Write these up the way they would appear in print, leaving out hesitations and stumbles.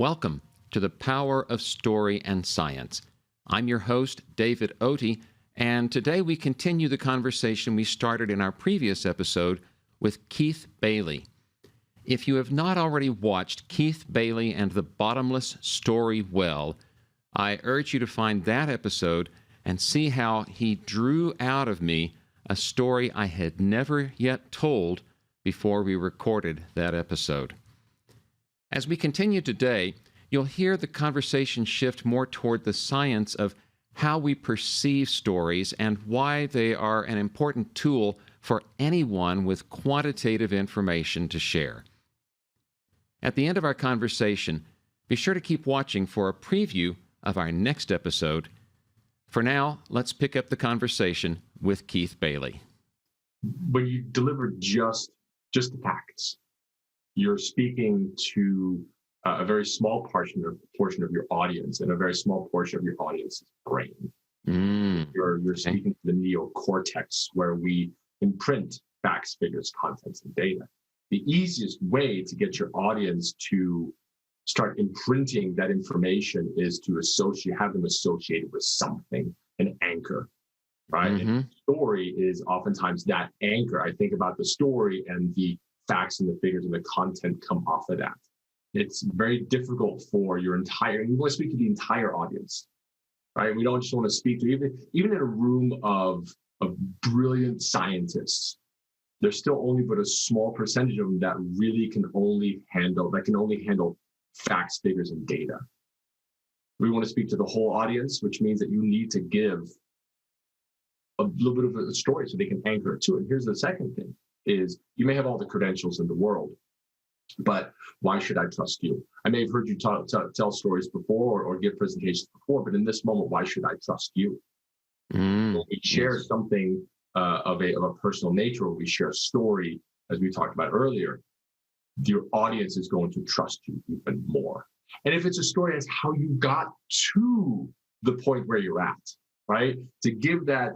Welcome to the Power of Story and Science. I'm your host, David Oatey, and today we continue the conversation we started in our previous episode with Keith Bailey. If you have not already watched Keith Bailey and the Bottomless Story Well, I urge you to find that episode and see how he drew out of me a story I had never yet told before we recorded that episode. As we continue today, you'll hear the conversation shift more toward the science of how we perceive stories and why they are an important tool for anyone with quantitative information to share. At the end of our conversation, be sure to keep watching for a preview of our next episode. For now, let's pick up the conversation with Keith Bailey. When you deliver just the facts, you're speaking to a very small portion of your audience and a very small portion of your audience's brain. You're speaking to the neocortex, where we imprint facts, figures, contents, and data. The easiest way to get your audience to start imprinting that information is to have them associated with something, an anchor, right? And the story is oftentimes that anchor. I think about the story and the facts and the figures and the content come off of that. It's very difficult for you want to speak to the entire audience, right? We don't just want to speak to, even in a room of brilliant scientists, there's still only but a small percentage of them that really can only handle facts, figures, and data. We want to speak to the whole audience, which means that you need to give a little bit of a story so they can anchor it to it. And here's the second thing is you may have all the credentials in the world, but why should I trust you? I may have heard you tell stories before or give presentations before, but in this moment, why should I trust you? When we share something of a personal nature, or we share a story, as we talked about earlier, your audience is going to trust you even more. And if it's a story as how you got to the point where you're at, right? To give the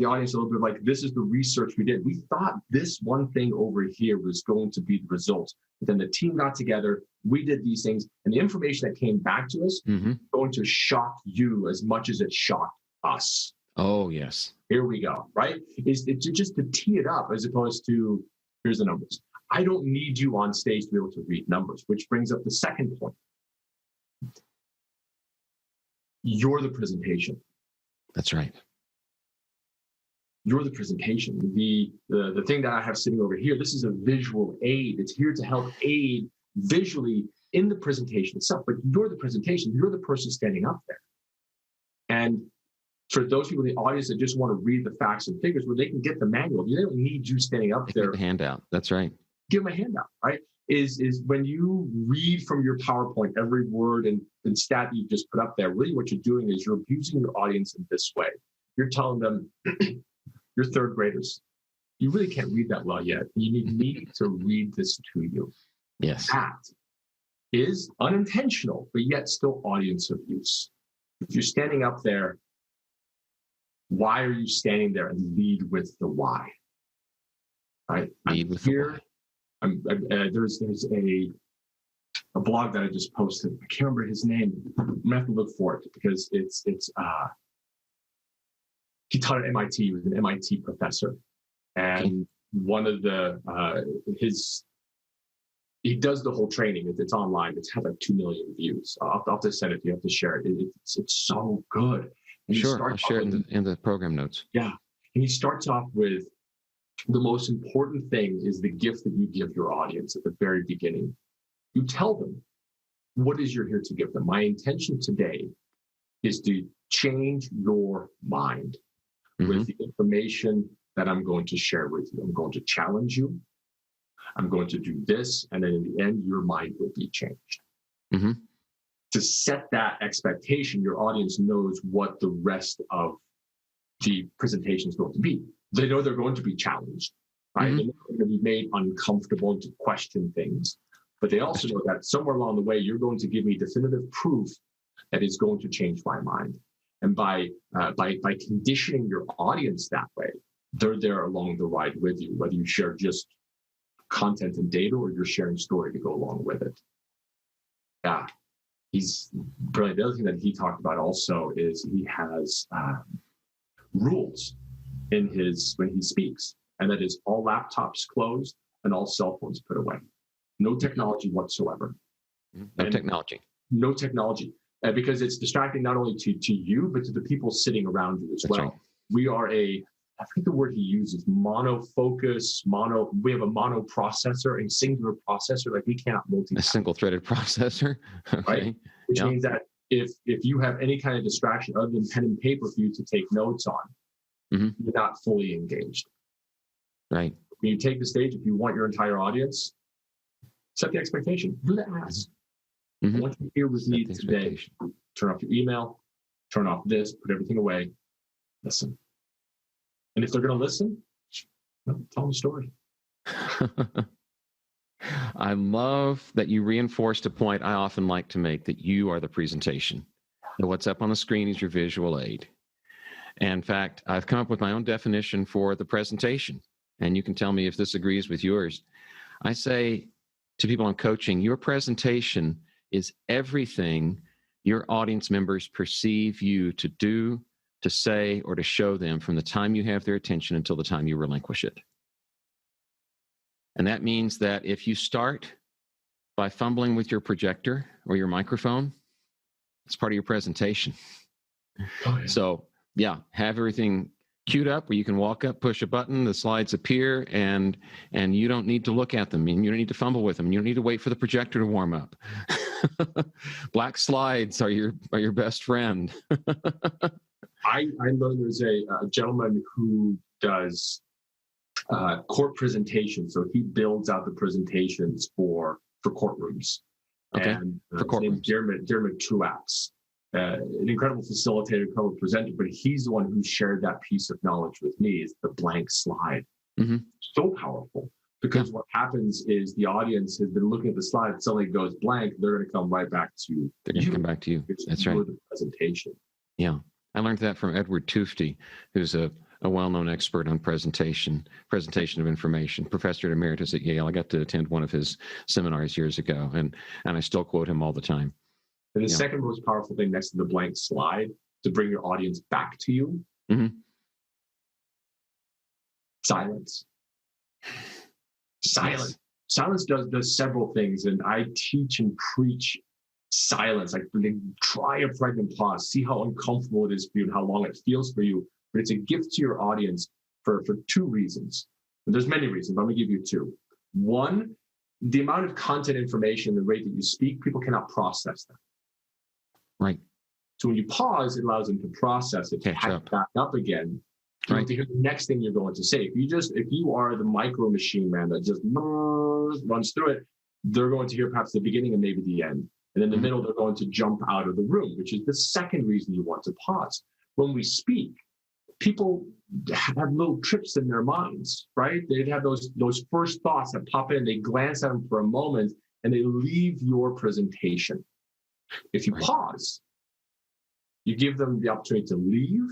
audience a little bit like, this is the research we did. We thought this one thing over here was going to be the result. But then the team got together, we did these things, and the information that came back to us is going to shock you as much as it shocked us. Oh, yes. Here we go, right? It's just to tee it up as opposed to, here's the numbers. I don't need you on stage to be able to read numbers, which brings up the second point. You're the presentation. That's right. You're the presentation. The thing that I have sitting over here, this is a visual aid. It's here to help aid visually in the presentation itself, but you're the presentation. You're the person standing up there. And for those people in the audience that just want to read the facts and figures, well, they can get the manual. They don't need you standing up there. Give them a handout. That's right. Give them a handout, right? Is when you read from your PowerPoint every word and stat that you just put up there, really what you're doing is you're abusing your audience in this way. You're telling them, you're third graders. You really can't read that well yet. You need me to read this to you. Yes. That is unintentional, but yet still audience abuse. If you're standing up there, why are you standing there? And lead with the why. Right? Lead with the why. There's a blog that I just posted. I can't remember his name. I'm gonna have to look for it because he taught at MIT. He was an MIT professor, and one of he does the whole training. It's online. It's had like 2 million views. I'll have to send it to you. You have to share it. It's so good. And sure, I'll share it in the program notes. Yeah, and he starts off with the most important thing is the gift that you give your audience at the very beginning. You tell them what is you're here to give them. My intention today is to change your mind with the information that I'm going to share with you. I'm going to challenge you. I'm going to do this. And then in the end, your mind will be changed. To set that expectation, your audience knows what the rest of the presentation is going to be. They know they're going to be challenged, right? They're going to be made uncomfortable to question things. But they also know that somewhere along the way, you're going to give me definitive proof that is going to change my mind. And by conditioning your audience that way, they're there along the ride with you, whether you share just content and data or you're sharing story to go along with it. Yeah. he's brilliant. The other thing that he talked about also is he has rules in his when he speaks, and that is all laptops closed and all cell phones put away. No technology whatsoever. No technology. No technology. Because it's distracting not only to you, but to the people sitting around you as That's well. right. We are I forget the word he uses, monofocus, we have a mono processor, a singular processor, like we cannot multitask. A single-threaded processor. Okay. Right? Which means that if you have any kind of distraction other than pen and paper for you to take notes on, you're not fully engaged. Right. When you take the stage, if you want your entire audience, set the expectation. Do the ask. I want you here with me today. Turn off your email, turn off this, put everything away, listen. And if they're going to listen, tell them a story. I love that you reinforced a point I often like to make, that you are the presentation. And what's up on the screen is your visual aid. And in fact, I've come up with my own definition for the presentation, and you can tell me if this agrees with yours. I say to people I'm coaching, your presentation is everything your audience members perceive you to do, to say, or to show them from the time you have their attention until the time you relinquish it. And that means that if you start by fumbling with your projector or your microphone, it's part of your presentation. Oh, yeah. So, yeah, have everything queued up where you can walk up, push a button, the slides appear, and you don't need to look at them, and you don't need to fumble with them. You don't need to wait for the projector to warm up. Black slides are your best friend. I know there's a gentleman who does court presentations. So he builds out the presentations for courtrooms. Okay. And for courtrooms. his name's Dermot Truax. An incredible facilitator, incredible presenter, but he's the one who shared that piece of knowledge with me, is the blank slide. So powerful, because what happens is the audience has been looking at the slide, suddenly goes blank, they're going to come right back to you. They're going to come back to you. That's right. The presentation. Yeah. I learned that from Edward Tufte, who's a well-known expert on presentation of information, professor emeritus at Yale. I got to attend one of his seminars years ago, and I still quote him all the time. And the second most powerful thing next to the blank slide to bring your audience back to you, silence. Silence. Yes. Silence does several things, and I teach and preach silence. Like, try a pregnant pause, see how uncomfortable it is for you and how long it feels for you. But it's a gift to your audience for two reasons. And there's many reasons, but I'm going to give you two. One, the amount of content information, the rate that you speak, people cannot process that. Right. So when you pause, it allows them to process it, catch up. Back up again, to hear the next thing you're going to say. If you are the micro machine man that just runs through it, they're going to hear perhaps the beginning and maybe the end. And in the middle, they're going to jump out of the room, which is the second reason you want to pause. When we speak, people have little trips in their minds, right? They have those first thoughts that pop in, they glance at them for a moment, and they leave your presentation. If you pause, you give them the opportunity to leave,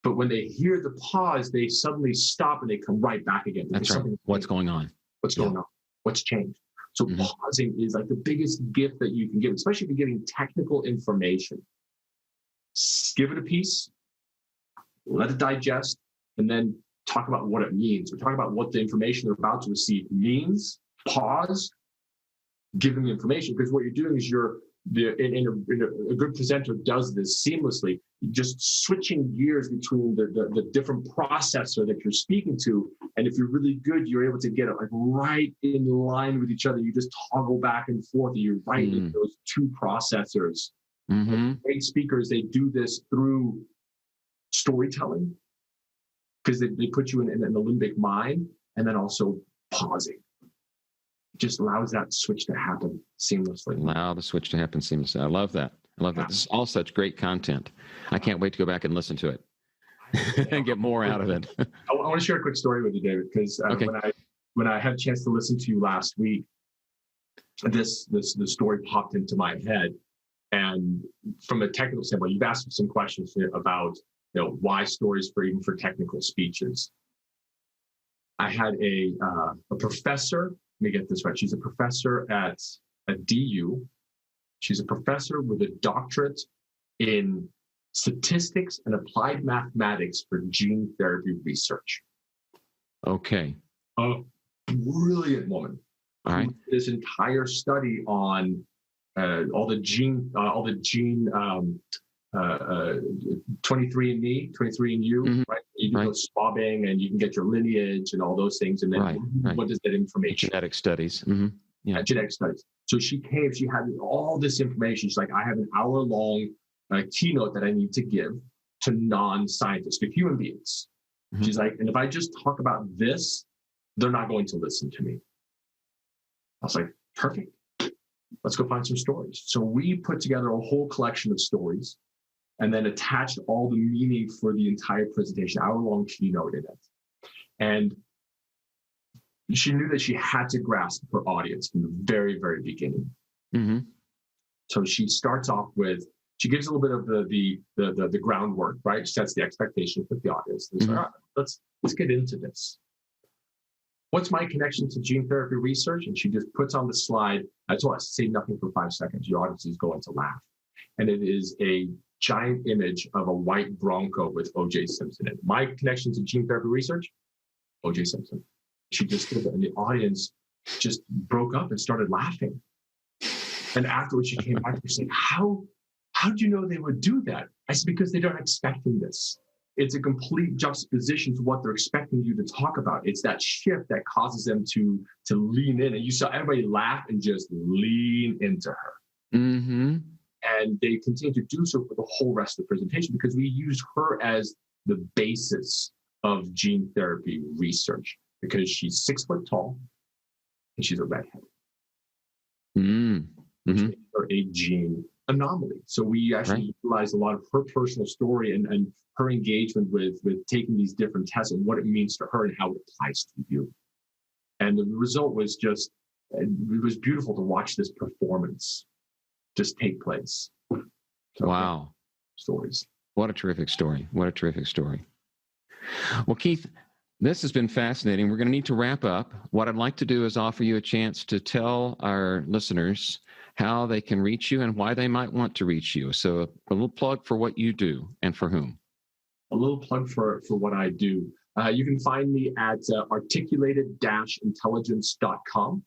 but when they hear the pause, they suddenly stop and they come right back again. That's right. What's going on? What's going on? What's changed? So pausing is like the biggest gift that you can give, especially if you're giving technical information. Give it a piece, let it digest, and then talk about what it means. Or talk about what the information they're about to receive means. Pause, give them the information, because what you're doing is a good presenter does this seamlessly, just switching gears between the different processor that you're speaking to. And if you're really good, you're able to get it like right in line with each other. You just toggle back and forth, and you're right in those two processors. Great speakers, they do this through storytelling, because they put you in the limbic mind, and then also pausing. Just allows that switch to happen seamlessly. Allow the switch to happen seamlessly. I love that. This is all such great content. I can't wait to go back and listen to it and get more out of it. I want to share a quick story with you, David, because when I had a chance to listen to you last week, the story popped into my head. And from a technical standpoint, you've asked me some questions about why stories even for technical speeches. I had a professor. Let me get this right. She's a professor at DU, She's a professor with a doctorate in statistics and applied mathematics for gene therapy research. Okay. A brilliant woman. All right. This entire study on all the gene 23andMe, 23andYou, right? You can go swabbing and you can get your lineage and all those things. And then what is that information? Genetic studies. Yeah. Genetic studies. So she had all this information. She's like, I have an hour-long keynote that I need to give to non-scientists, to human beings. She's like, and if I just talk about this, they're not going to listen to me. I was like, perfect. Let's go find some stories. So we put together a whole collection of stories and then attached all the meaning for the entire presentation, hour-long keynote in it. And she knew that she had to grasp her audience from the very, very beginning. So she starts off with, she gives a little bit of the groundwork, right? Sets the expectation with the audience. And so, all right, let's get into this. What's my connection to gene therapy research? And she just puts on the slide. I told us, say nothing for 5 seconds. Your audience is going to laugh. And it is a giant image of a white Bronco with O.J. Simpson in it. My connection to gene therapy research, O.J. Simpson. She just did it, and the audience just broke up and started laughing. And afterwards, she came back and said, how do you know they would do that? I said, because they don't expecting this. It's a complete juxtaposition to what they're expecting you to talk about. It's that shift that causes them to lean in. And you saw everybody laugh and just lean into her. And they continue to do so for the whole rest of the presentation because we used her as the basis of gene therapy research because she's 6 foot tall and she's a redhead. Which makes her a gene anomaly. So we actually utilized a lot of her personal story and her engagement with taking these different tests and what it means to her and how it applies to you. And the result was just, it was beautiful to watch this performance just take place. So, wow. Stories. What a terrific story. What a terrific story. Well, Keith, this has been fascinating. We're going to need to wrap up. What I'd like to do is offer you a chance to tell our listeners how they can reach you and why they might want to reach you. So a little plug for what you do and for whom. A little plug for what I do. You can find me at articulated-intelligence.com.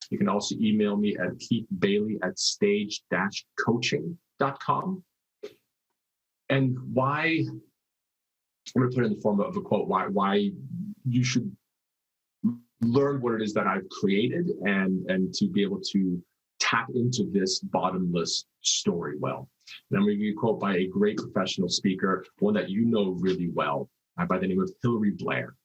You can also email me at keithbailey@stage-coaching.com. And why, I'm going to put it in the form of a quote, why you should learn what it is that I've created and to be able to tap into this bottomless story well. And I'm going to give you a quote by a great professional speaker, one that you know really well, by the name of Hilary Blair.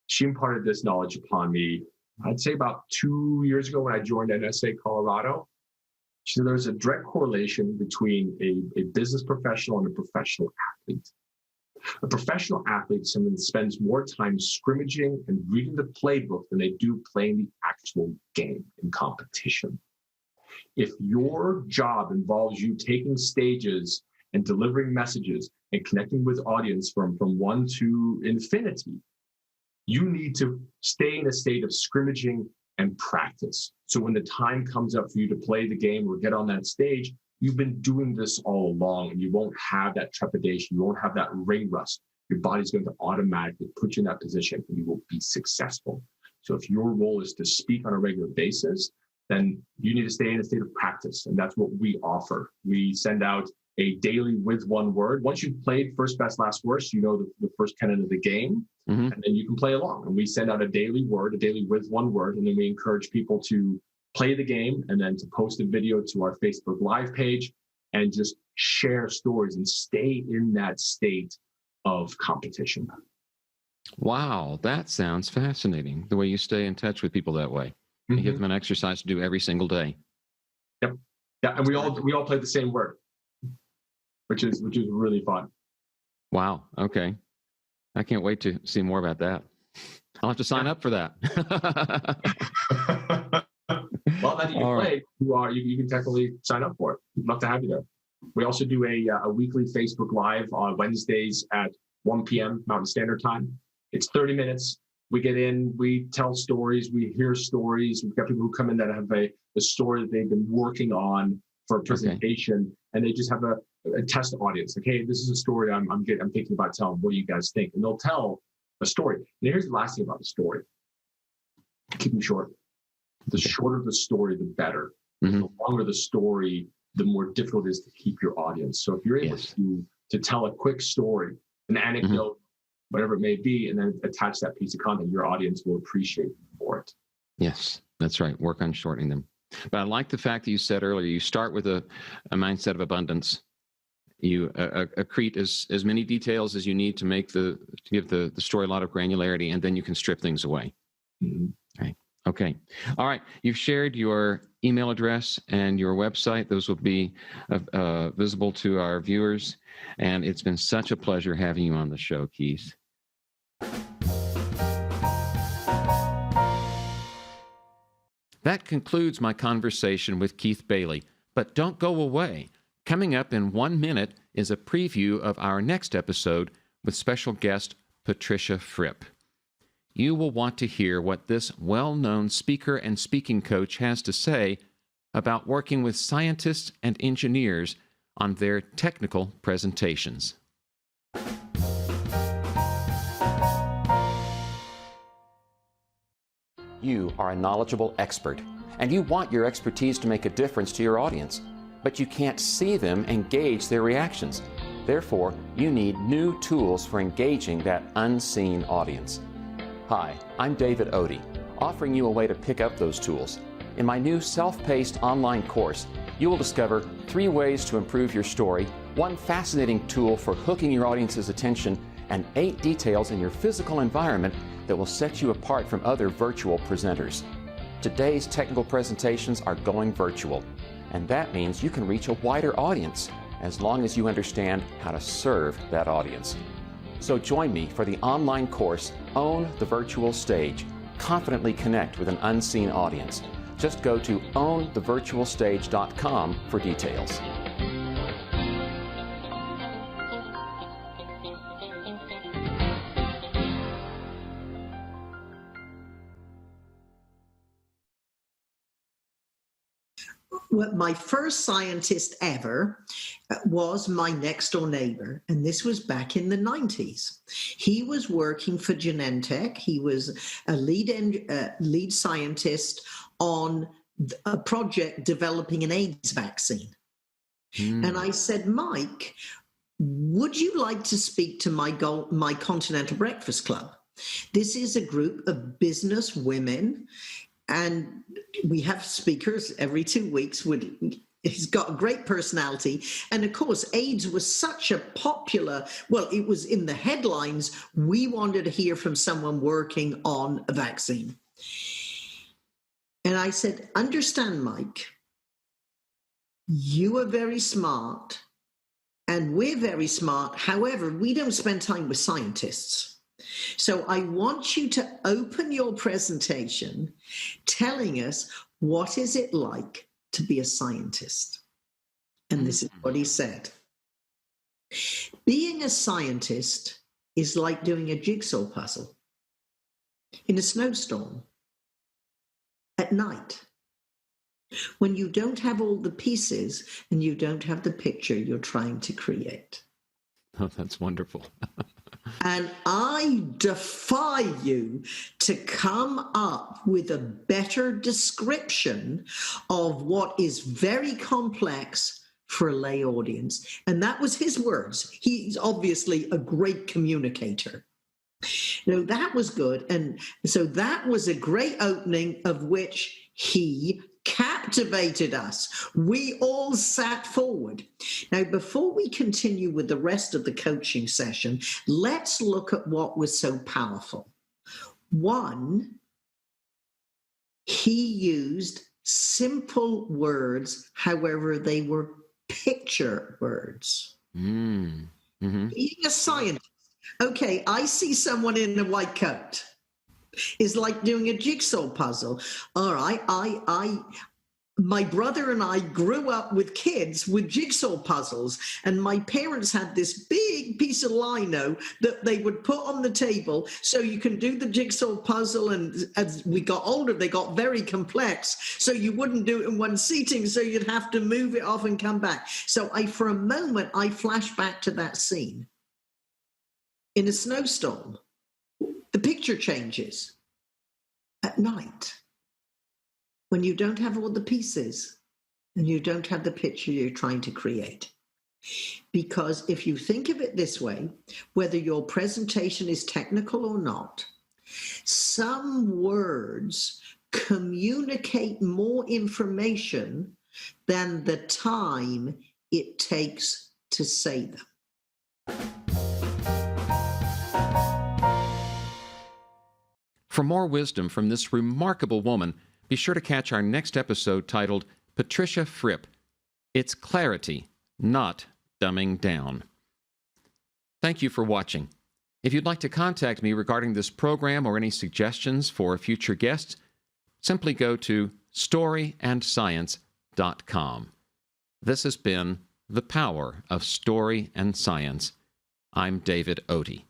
She imparted this knowledge upon me, I'd say about 2 years ago when I joined NSA Colorado. She said there's a direct correlation between a business professional and a professional athlete. A professional athlete is someone that spends more time scrimmaging and reading the playbook than they do playing the actual game in competition. If your job involves you taking stages and delivering messages and connecting with audience from 1 to infinity, you need to stay in a state of scrimmaging and practice. So when the time comes up for you to play the game or get on that stage, you've been doing this all along and you won't have that trepidation. You won't have that ring rust. Your body's going to automatically put you in that position and you will be successful. So if your role is to speak on a regular basis, then you need to stay in a state of practice. And that's what we offer. We send out a daily with one word. Once you've played first, best, last, worst, you know the first tenet of the game, and then you can play along. And we send out a daily with one word, and then we encourage people to play the game and then to post a video to our Facebook Live page and just share stories and stay in that state of competition. Wow, that sounds fascinating, the way you stay in touch with people that way. You give them an exercise to do every single day. Yep. Yeah, and we all play the same word, which is really fun. Wow. Okay. I can't wait to see more about that. I'll have to sign up for that. Well, then you can play. You can technically sign up for it. We'd love to have you there. We also do a weekly Facebook Live on Wednesdays at 1 p.m. Mountain Standard Time. It's 30 minutes. We get in, we tell stories, we hear stories. We've got people who come in that have a story that they've been working on for a presentation, and they just have a test audience. Like, hey, this is a story I'm thinking about telling. What do you guys think? And they'll tell a story. And here's the last thing about the story. Keep them short. The shorter the story, the better. Mm-hmm. The longer the story, the more difficult it is to keep your audience. So if you're able to tell a quick story, an anecdote, whatever it may be, and then attach that piece of content, your audience will appreciate for it. Yes, that's right. Work on shortening them. But I like the fact that you said earlier, you start with a mindset of abundance. You accrete as many details as you need to give the story a lot of granularity, and then you can strip things away. Mm-hmm. Right. Okay. All right. You've shared your email address and your website. Those will be visible to our viewers. And it's been such a pleasure having you on the show, Keith. That concludes my conversation with Keith Bailey. But don't go away. Coming up in 1 minute is a preview of our next episode with special guest Patricia Fripp. You will want to hear what this well-known speaker and speaking coach has to say about working with scientists and engineers on their technical presentations. You are a knowledgeable expert, and you want your expertise to make a difference to your audience, but you can't see them and gauge their reactions. Therefore, you need new tools for engaging that unseen audience. Hi, I'm David Odie, offering you a way to pick up those tools. In my new self-paced online course, you will discover 3 ways to improve your story, 1 fascinating tool for hooking your audience's attention, and 8 details in your physical environment that will set you apart from other virtual presenters. Today's technical presentations are going virtual, and that means you can reach a wider audience as long as you understand how to serve that audience. So join me for the online course, Own the Virtual Stage. Confidently connect with an unseen audience. Just go to ownthevirtualstage.com for details. Well, my first scientist ever was my next door neighbor, and this was back in the 90s. He was working for Genentech. He was a lead scientist on a project developing an AIDS vaccine. And I said, Mike, would you like to speak to my Continental Breakfast Club? This is a group of business women, and we have speakers every 2 weeks. He's got a great personality. And of course, AIDS was such a popular, well, it was in the headlines. We wanted to hear from someone working on a vaccine. And I said, understand, Mike, you are very smart and we're very smart. However, we don't spend time with scientists. So I want you to open your presentation telling us what is it like to be a scientist. And this is what he said. Being a scientist is like doing a jigsaw puzzle in a snowstorm at night, when you don't have all the pieces and you don't have the picture you're trying to create. Oh, that's wonderful. And I defy you to come up with a better description of what is very complex for a lay audience. And that was his words. He's obviously a great communicator. That was good. And so that was a great opening of which he captivated us. We all sat forward. Now, before we continue with the rest of the coaching session, let's look at what was so powerful. One, he used simple words, however, they were picture words. Being a scientist, okay, I see someone in a white coat. Is like doing a jigsaw puzzle. All right, my brother and I grew up with kids with jigsaw puzzles, and my parents had this big piece of lino that they would put on the table so you can do the jigsaw puzzle. And as we got older, they got very complex, so you wouldn't do it in one seating, so you'd have to move it off and come back. So for a moment, I flash back to that scene in a snowstorm. The picture changes at night, when you don't have all the pieces and you don't have the picture you're trying to create. Because if you think of it this way, whether your presentation is technical or not, some words communicate more information than the time it takes to say them. For more wisdom from this remarkable woman, be sure to catch our next episode titled Patricia Fripp. It's clarity, not dumbing down. Thank you for watching. If you'd like to contact me regarding this program or any suggestions for future guests, simply go to storyandscience.com. This has been The Power of Story and Science. I'm David Oatey.